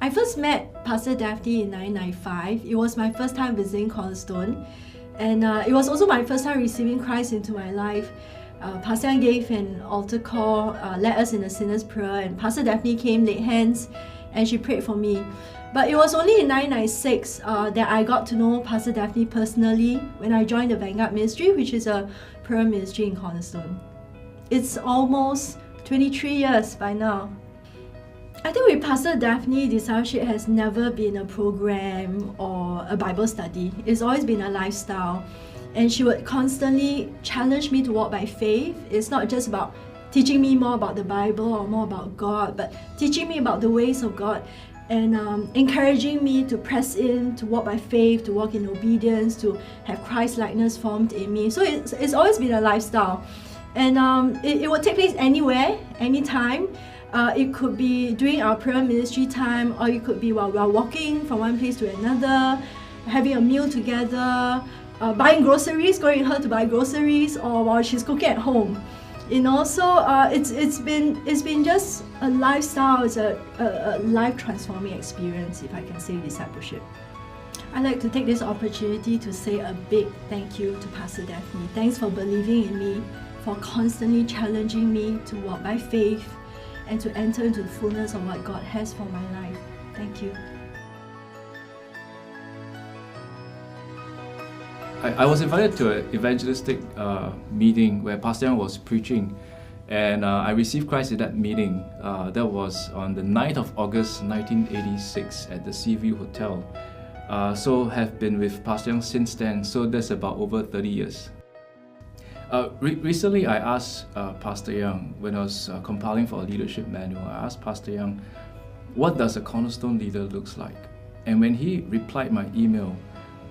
I first met Pastor Daphne in 1995. It was my first time visiting Cornerstone, and it was also my first time receiving Christ into my life. Pastor Yang gave an altar call, led us in a sinner's prayer, and Pastor Daphne came, laid hands, and she prayed for me. But it was only in 1996 that I got to know Pastor Daphne personally when I joined the Vanguard Ministry, which is a prayer ministry in Cornerstone. It's almost 23 years by now. I think with Pastor Daphne, discipleship has never been a program or a Bible study. It's always been a lifestyle. And she would constantly challenge me to walk by faith. It's not just about teaching me more about the Bible or more about God, but teaching me about the ways of God and encouraging me to press in, to walk by faith, to walk in obedience, to have Christ-likeness formed in me. So it's always been a lifestyle. And it would take place anywhere, anytime. It could be during our prayer ministry time, or it could be while we're walking from one place to another, having a meal together, buying groceries, going with her to buy groceries, or while she's cooking at home. You know, so it's been just a lifestyle. It's a life transforming experience, if I can say, discipleship. I'd like to take this opportunity to say a big thank you to Pastor Daphne. Thanks for believing in me, for constantly challenging me to walk by faith and to enter into the fullness of what God has for my life. Thank you. I was invited to an evangelistic meeting where Pastor Yang was preaching, and I received Christ in that meeting. That was on the 9th of August 1986 at the Seaview Hotel. So have been with Pastor Yang since then, so that's about over 30 years. Recently I asked Pastor Yang, when I was compiling for a leadership manual, I asked Pastor Yang, what does a cornerstone leader looks like? And when he replied my email,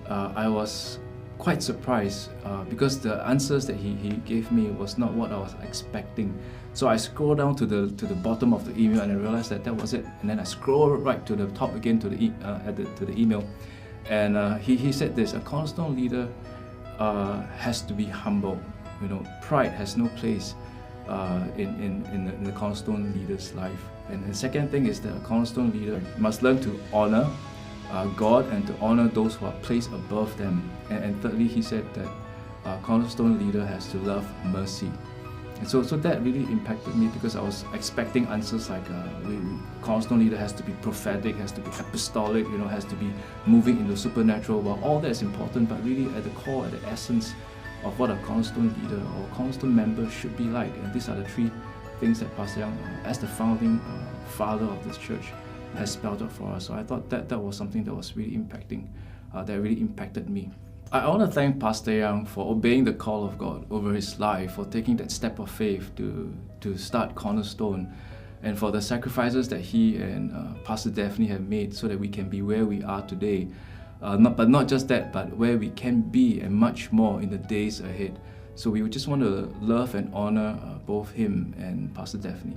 I was quite surprised because the answers that he gave me was not what I was expecting. So I scrolled down to the bottom of the email and I realized that was it. And then I scrolled right to the top again to the email, and he said this: a cornerstone leader has to be humble. You know, pride has no place in the cornerstone leader's life. And the second thing is that a cornerstone leader must learn to honor God and to honor those who are placed above them. And thirdly, he said that a cornerstone leader has to love mercy. And so that really impacted me, because I was expecting answers like cornerstone leader has to be prophetic, has to be apostolic, you know, has to be moving in the supernatural. Well, all that is important, but really at the core, at the essence of what a cornerstone leader or cornerstone member should be like. And these are the three things that Pastor Yang, as the founding father of this church, has spelled out for us. So I thought that was something that was really impacting, that really impacted me. I want to thank Pastor Yang for obeying the call of God over his life, for taking that step of faith to start Cornerstone, and for the sacrifices that he and Pastor Daphne have made so that we can be where we are today. But not just that, but where we can be and much more in the days ahead. So we would just want to love and honor both him and Pastor Daphne.